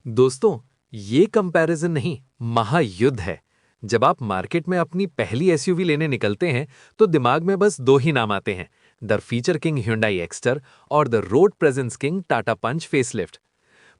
दोस्तों, ये कंपैरिजन नहीं, महायुद्ध है। जब आप मार्केट में अपनी पहली एसयूवी लेने निकलते हैं, तो दिमाग में बस दो ही नाम आते हैं, the feature king Hyundai Exter और the road presence king Tata Punch facelift.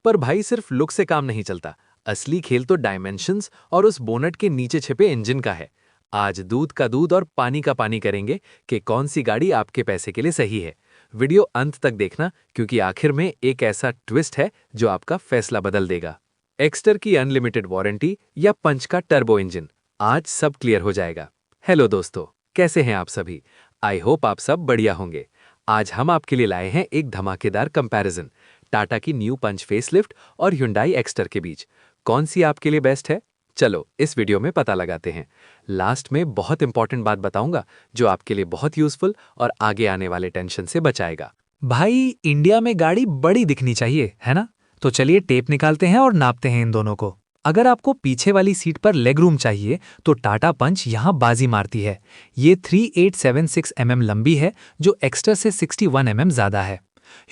पर भाई सिर्फ लुक से काम नहीं चलता। असली खेल तो डायमेंशंस और उस बोनट के नीचे छिपे इंजन का है। आज दूध का दूध और पानी का पानी करेंगे कि कौन सी गाड़ी आपके पैसे के लिए सही है। वीडियो अंत तक देखना, क्योंकि आखिर में एक ऐसा ट्विस्ट है जो आपका फैसला बदल देगा। एक्स्टर की अनलिमिटेड वारंटी या पंच का टर्बो इंजन, आज सब क्लियर हो जाएगा। हेलो दोस्तों, कैसे हैं आप सभी? आई होप आप सब बढ़िया होंगे। आज हम आपके लिए लाए हैं एक धमाकेदार कंपैरिजन, टाटा की न्यू पंच फेसलिफ्ट और Hyundai एक्स्टर के बीच। कौन सी आपके लिए बेस्ट है? चलो इस वीडियो में पता लगाते हैं। लास्ट में बहुत इंपॉर्टेंट बात बताऊंगा जो आपके लिए बहुत यूजफुल और आगे आने वाले टेंशन से बचाएगा। भाई इंडिया में गाड़ी बड़ी दिखनी चाहिए, है ना? तो चलिए टेप निकालते हैं और नापते हैं इन दोनों को। अगर आपको पीछे वाली सीट पर लेग रूम चाहिए तो टाटा पंच यहाँ बाजी मारती है। ये 3876 लंबी है, जो एक्स्टर से 61 ज्यादा है।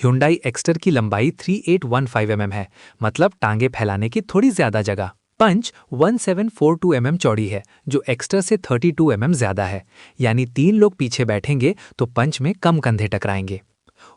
Hyundai एक्स्टर की लंबाई 3815 है, मतलब टांगे फैलाने की थोड़ी ज्यादा जगह। पंच 1742 चौड़ी है, जो एक्स्टर से 32 ज्यादा है। यानी तीन लोग पीछे बैठेंगे तो पंच में कम कंधे टकराएंगे।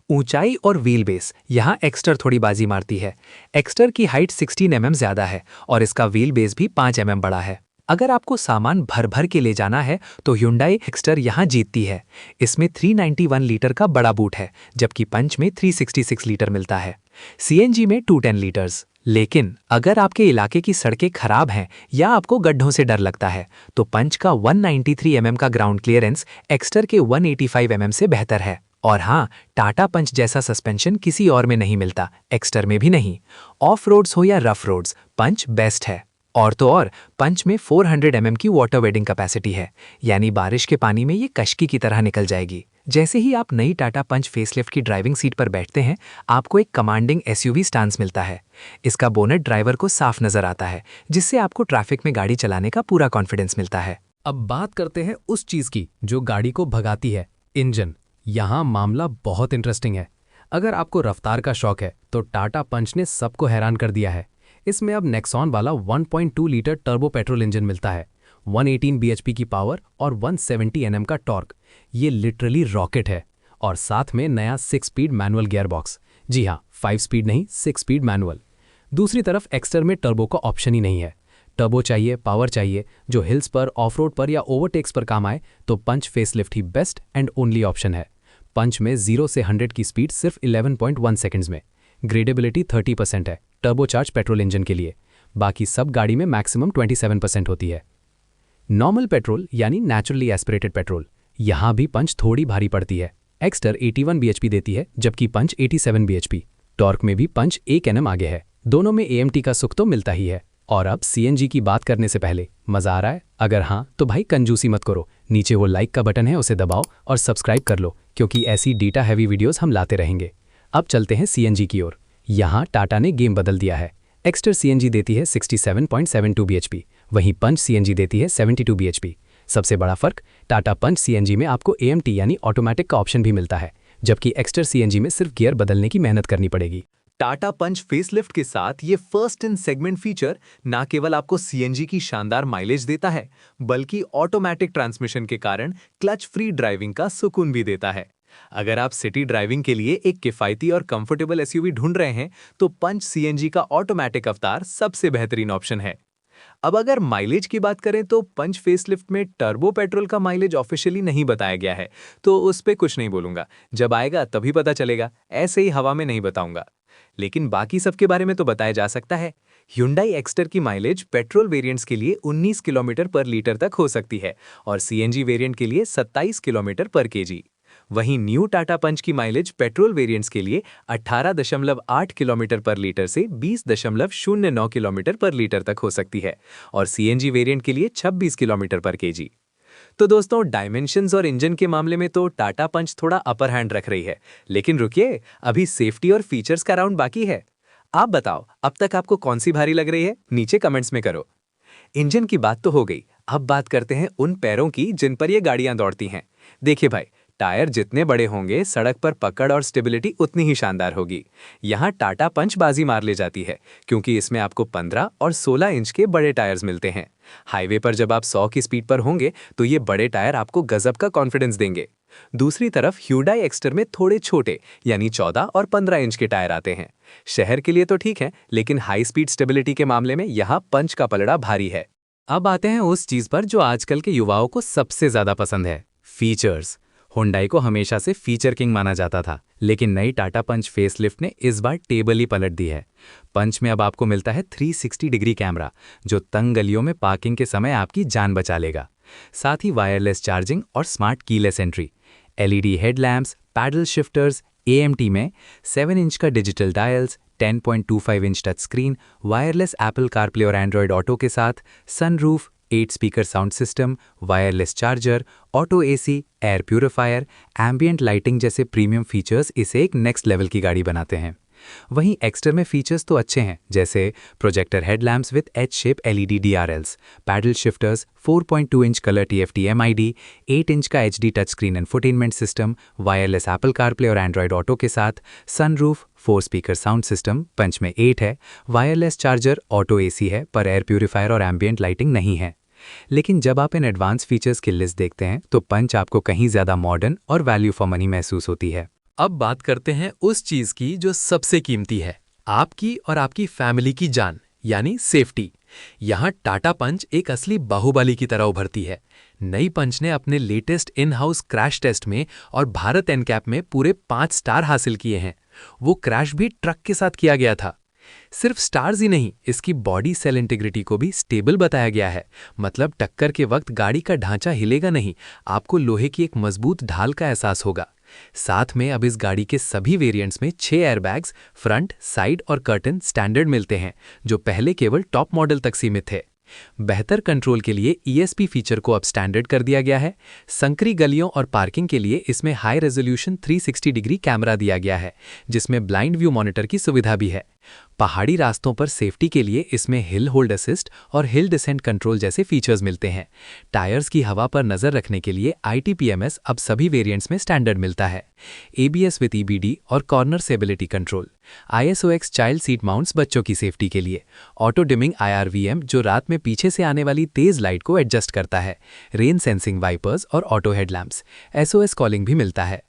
ऊंचाई और व्हील बेस, यहाँ एक्स्टर थोड़ी बाजी मारती है। एक्स्टर की हाइट 16 ज्यादा है और इसका व्हील बेस भी 5 बड़ा है। अगर आपको सामान भर भर के ले जाना है तो Hyundai एक्स्टर यहाँ जीतती है। इसमें 391 लीटर का बड़ा बूट है, जबकि पंच में 366 लीटर मिलता है। CNG में 210 लीटर्स। लेकिन अगर आपके इलाके की सड़कें खराब हैं या आपको गड्ढों से डर लगता है, तो पंच का 193 का ग्राउंड क्लियरेंस एक्स्टर के 185 से बेहतर है। और हाँ, टाटा पंच जैसा सस्पेंशन किसी और में नहीं मिलता, एक्स्टर में भी नहीं। ऑफ रोड्स हो या रफ रोड्स, पंच बेस्ट है। और तो और, पंच में 400 की वाटर वेडिंग कैपेसिटी है, यानी बारिश के पानी में ये कश्ती की तरह निकल जाएगी। जैसे ही आप नई टाटा पंच फेसलिफ्ट की ड्राइविंग सीट पर बैठते हैं, आपको एक कमांडिंग एसयूवी स्टांस मिलता है। इसका बोनेट ड्राइवर को साफ नजर आता है, जिससे आपको ट्रैफिक में गाड़ी चलाने का पूरा कॉन्फिडेंस मिलता है। अब बात करते हैं उस चीज की जो गाड़ी को भगाती है, इंजन। यहाँ मामला बहुत इंटरेस्टिंग है। अगर आपको रफ्तार का शौक है तो टाटा पंच ने सबको हैरान कर दिया है। इसमें अब नेक्सॉन वाला 1.2 लीटर टर्बो पेट्रोल इंजन मिलता है, 118 bhp की पावर और 170 Nm का टॉर्क। ये लिटरली रॉकेट है। और साथ में नया 6 स्पीड मैनुअल गियर बॉक्स। जी हाँ, 5 स्पीड नहीं, 6 स्पीड मैनुअल। दूसरी तरफ एक्स्टर में टर्बो का ऑप्शन ही नहीं है। टर्बो चाहिए, पावर चाहिए, जो हिल्स पर, ऑफ रोड पर या ओवरटेक्स पर काम आए, तो पंच फेसलिफ्ट ही बेस्ट एंड ओनली ऑप्शन है। पंच में 0 से 100 की स्पीड सिर्फ 11.1 सेकंड्स में। ग्रेडेबिलिटी 30% है टर्बोचार्ज पेट्रोल इंजन के लिए। बाकी सब गाड़ी में मैक्सिमम 27% होती है। नॉर्मल पेट्रोल यानी नेचुरली एस्पिरेटेड पेट्रोल, यहाँ भी पंच थोड़ी भारी पड़ती है। एक्स्टर 81 bhp देती है, जबकि पंच 87 bhp। टॉर्क में भी पंच 1 Nm आगे है। दोनों में AMT का सुख तो मिलता ही है। और अब CNG की बात करने से पहले, मजा आ रहा है? अगर हाँ तो भाई कंजूसी मत करो, नीचे वो लाइक का बटन है, उसे दबाओ और सब्सक्राइब कर लो, क्योंकि ऐसी डेटा हैवी वीडियोस हम लाते रहेंगे। अब चलते हैं CNG की ओर। यहाँ टाटा ने गेम बदल दिया है। एक्स्टर CNG देती है 67.72 bhp, वहीं पंच CNG देती है 72 bhp। सबसे बड़ा फर्क, टाटा पंच CNG में आपको AMT यानी ऑटोमेटिक का ऑप्शन भी मिलता है, जबकि एक्स्टर CNG में सिर्फ गियर बदलने की मेहनत करनी पड़ेगी। टाटा पंच फेसलिफ्ट के साथ ये फर्स्ट इन सेगमेंट फीचर ना केवल आपको CNG की शानदार माइलेज देता है, बल्कि ऑटोमेटिक ट्रांसमिशन के कारण क्लच फ्री ड्राइविंग का सुकून भी देता है। अगर आप सिटी ड्राइविंग के लिए एक किफायती और कंफर्टेबल एसयूवी ढूंढ रहे हैं, तो पंच CNG का ऑटोमेटिक अवतार सबसे बेहतरीन ऑप्शन है। अब अगर माइलेज की बात करें तो पंच फेसलिफ्ट में टर्बो पेट्रोल का माइलेज ऑफिशियली नहीं बताया गया है, तो उस पे कुछ नहीं बोलूंगा। जब आएगा तभी पता चलेगा, ऐसे ही हवा में नहीं बताऊंगा। लेकिन बाकी सब के बारे में तो बताया जा सकता है। Hyundai एक्स्टर की माइलेज पेट्रोल वेरिएंट्स के लिए 19 किलोमीटर पर लीटर तक हो सकती है और CNG वेरिएंट के लिए 27 किलोमीटर पर केजी। वहीं न्यू टाटा पंच की माइलेज पेट्रोल वेरिएंट्स के लिए 18.8 किलोमीटर पर लीटर से 20.09 किलोमीटर पर लीटर तक हो सकती है और CNG वेरिएंट के लिए 26 किलोमीटर पर केजी। तो दोस्तों, डायमेंशंस और इंजन के मामले में तो टाटा पंच थोड़ा अपर हैंड रख रही है, लेकिन रुकिए, अभी सेफ्टी और फीचर्स का राउंड बाकी है। आप बताओ, अब तक आपको कौन सी भारी लग रही है? नीचे कमेंट्स में करो। इंजन की बात तो हो गई, अब बात करते हैं उन पैरों की जिन पर ये गाड़ियां दौड़ती हैं। देखिए भाई, टायर जितने बड़े होंगे, सड़क पर पकड़ और स्टेबिलिटी उतनी ही शानदार होगी। यहाँ टाटा पंच बाजी मार ले जाती है, क्योंकि इसमें आपको 15 और 16 इंच के बड़े टायर्स मिलते हैं। हाईवे पर जब आप 100 की स्पीड पर होंगे तो ये बड़े टायर आपको गजब का कॉन्फिडेंस देंगे। दूसरी तरफ Hyundai एक्स्टर में थोड़े छोटे यानी 14 और 15 इंच के टायर आते हैं। शहर के लिए तो ठीक है, लेकिन हाई स्पीड स्टेबिलिटी के मामले में यहाँ पंच का पलड़ा भारी है। अब आते हैं उस चीज पर जो आजकल के युवाओं को सबसे ज्यादा पसंद है, फीचर्स। Hyundai को हमेशा से फीचर किंग माना जाता था, लेकिन नई टाटा पंच फेसलिफ्ट ने इस बार टेबल ही पलट दी है। पंच में अब आपको मिलता है 360 डिग्री कैमरा, जो तंग गलियों में पार्किंग के समय आपकी जान बचा लेगा। साथ ही वायरलेस चार्जिंग और smart keyless entry, LED headlamps, paddle shifters, AMT में 7 इंच का digital dials, 10.25 inch touch screen, wireless Apple CarPlay और एंड्रॉयड ऑटो के साथ, sunroof, 8 speaker sound system, wireless charger, auto AC, air purifier, ambient lighting जैसे premium features इसे एक next level की गाड़ी बनाते हैं। वहीं एक्स्टर में फीचर्स तो अच्छे हैं, जैसे projector headlamps with H shape LED DRLs, paddle shifters, 4.2 inch colour TFT MID, 8 inch का HD touch screen infotainment system, wireless Apple CarPlay और एंड्रॉयड ऑटो के साथ, सनरूफ, 4 स्पीकर साउंड सिस्टम, पंच में 8 है, वायरलेस चार्जर, ऑटो AC है पर air purifier और ambient lighting नहीं है। लेकिन जब आप इन एडवांस फीचर्स की लिस्ट देखते हैं तो पंच आपको कहीं ज़्यादा मॉडर्न और वैल्यू फॉर मनी महसूस होती है। अब बात करते हैं उस चीज की जो सबसे कीमती है, आपकी और आपकी फैमिली की जान, यानी सेफ्टी। यहाँ टाटा पंच एक असली बाहुबली की तरह उभरती है। नई पंच ने अपने latest in house crash test में और भारत एनकैप में पूरे 5 स्टार हासिल किए हैं। वो क्रैश भी ट्रक के साथ किया गया था। सिर्फ स्टार्स ही नहीं, इसकी बॉडी सेल इंटीग्रिटी को भी स्टेबल बताया गया है। मतलब टक्कर के वक्त गाड़ी का ढांचा हिलेगा नहीं, आपको लोहे की एक मजबूत ढाल का एहसास होगा। साथ में अब इस गाड़ी के सभी वेरिएंट्स में 6 एयरबैग्स फ्रंट, साइड और कर्टन स्टैंडर्ड मिलते हैं, जो पहले केवल टॉप मॉडल तक सीमित थे। बेहतर कंट्रोल के लिए ESP फीचर को अब स्टैंडर्ड कर दिया गया है। संकरी गलियों और पार्किंग के लिए इसमें हाई रेजोल्यूशन 360 डिग्री कैमरा दिया गया है, जिसमें ब्लाइंड व्यू मॉनिटर की सुविधा भी है। पहाड़ी रास्तों पर सेफ्टी के लिए इसमें हिल होल्ड असिस्ट और हिल डिसेंट कंट्रोल जैसे फीचर्स मिलते हैं। टायर्स की हवा पर नजर रखने के लिए ITPMS अब सभी वेरिएंट्स में स्टैंडर्ड मिलता है। ABS विद EBD और corner stability control, ISOX child seat mounts बच्चों की सेफ्टी के लिए, ऑटो डिमिंग IRVM जो रात में पीछे से आने वाली तेज लाइट को एडजस्ट करता है, रेन सेंसिंग वाइपर्स और ऑटो हेडलैम्प्स, SOS कॉलिंग भी मिलता है।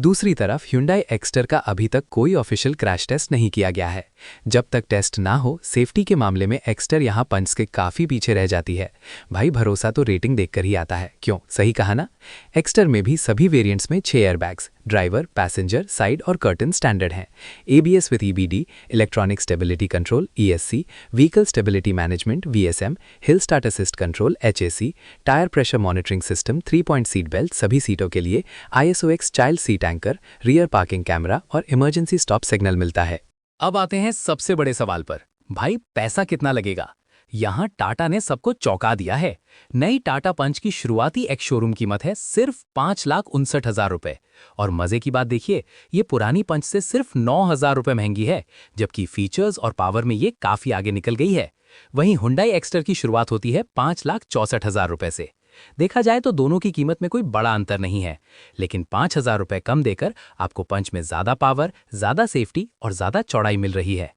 दूसरी तरफ Hyundai एक्स्टर का अभी तक कोई ऑफिशियल क्रैश टेस्ट नहीं किया गया है। जब तक टेस्ट ना हो, सेफ्टी के मामले में एक्स्टर यहाँ पंच के काफ़ी पीछे रह जाती है। भाई भरोसा तो रेटिंग देखकर ही आता है, क्यों, सही कहा ना? एक्स्टर में भी सभी वेरिएंट्स में 6 एयरबैग्स, ड्राइवर, पैसेंजर, साइड और कर्टन स्टैंडर्ड हैं। ABS with EBD, electronic stability control ESC, vehicle stability management VSM, hill start assist control HAC, tyre pressure monitoring system, 3 point seat belt सभी सीटों के लिए, ISOX child seat anchor, rear parking camera और emergency stop signal मिलता है। अब आते हैं सबसे बड़े सवाल पर, भाई पैसा कितना लगेगा? यहाँ टाटा ने सबको चौंका दिया है। नई टाटा पंच की शुरुआती एक्स शोरूम कीमत है सिर्फ 5,59,000 रुपए। और मजे की बात देखिए, ये पुरानी पंच से सिर्फ 9,000 रुपए महंगी है, जबकि फीचर्स और पावर में ये काफी आगे निकल गई है। वहीं Hyundai एक्स्टर की शुरुआत होती है 5,64,000 रुपए से। देखा जाए तो दोनों की कीमत में कोई बड़ा अंतर नहीं है, लेकिन 5,000 रुपए कम देकर आपको पंच में ज्यादा पावर, ज्यादा सेफ्टी और ज्यादा चौड़ाई मिल रही है।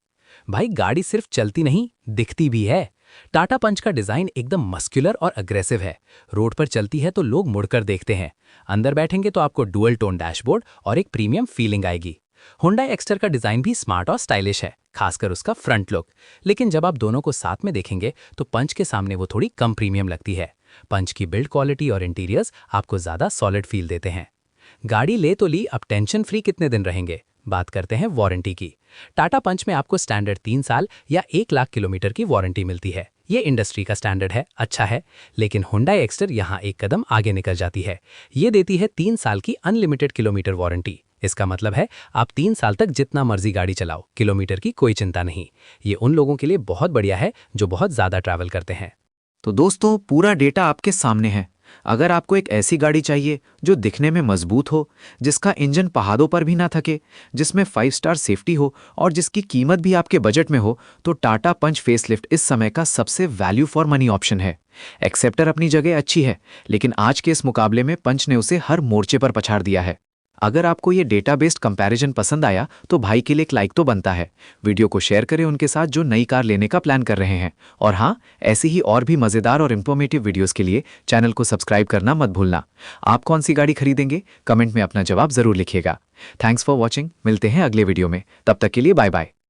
भाई गाड़ी सिर्फ चलती नहीं, दिखती भी है। टाटा पंच का डिजाइन एकदम मस्कुलर और अग्रेसिव है। रोड पर चलती है तो लोग मुड़कर देखते हैं, अंदर बैठेंगे तो आपको डुअल टोन डैशबोर्ड और एक प्रीमियम फीलिंग आएगी। Hyundai एक्स्टर का डिजाइन भी स्मार्ट और स्टाइलिश है, खासकर उसका फ्रंट लुक। लेकिन जब आप दोनों को साथ में देखेंगे तो पंच के सामने वो थोड़ी कम प्रीमियम लगती है। पंच की बिल्ड क्वालिटी और इंटीरियर्स आपको ज्यादा सॉलिड फील देते हैं। गाड़ी ले तो ली, अब टेंशन फ्री कितने दिन रहेंगे? बात करते हैं वारंटी की। टाटा पंच में आपको स्टैंडर्ड 3 साल या 1 लाख किलोमीटर की वारंटी मिलती है। ये इंडस्ट्री का स्टैंडर्ड है, अच्छा है। लेकिन Hyundai एक्स्टर यहाँ एक कदम आगे निकल जाती है। ये देती है 3 साल की अनलिमिटेड किलोमीटर वारंटी। इसका मतलब है आप 3 साल तक जितना मर्जी गाड़ी चलाओ, किलोमीटर की कोई चिंता नहीं। ये उन लोगों के लिए बहुत बढ़िया है जो बहुत ज्यादा ट्रैवल करते हैं। तो दोस्तों, पूरा डेटा आपके सामने है। अगर आपको एक ऐसी गाड़ी चाहिए जो दिखने में मजबूत हो, जिसका इंजन पहाड़ों पर भी ना थके, जिसमें 5 स्टार सेफ्टी हो और जिसकी कीमत भी आपके बजट में हो, तो टाटा पंच फेसलिफ्ट इस समय का सबसे वैल्यू फॉर मनी ऑप्शन है। एक्सेप्टर अपनी जगह अच्छी है, लेकिन आज के इस मुकाबले में पंच ने उसे हर मोर्चे पर पछाड़ दिया है। अगर आपको ये डेटा बेस्ड कंपैरिजन पसंद आया तो भाई के लिए एक लाइक तो बनता है। वीडियो को शेयर करें उनके साथ जो नई कार लेने का प्लान कर रहे हैं। और हाँ, ऐसी ही और भी मज़ेदार और इन्फॉर्मेटिव वीडियोस के लिए चैनल को सब्सक्राइब करना मत भूलना। आप कौन सी गाड़ी खरीदेंगे, कमेंट में अपना जवाब ज़रूर लिखिएगा। Thanks for watching. मिलते हैं अगले वीडियो में, तब तक के लिए बाय बाय।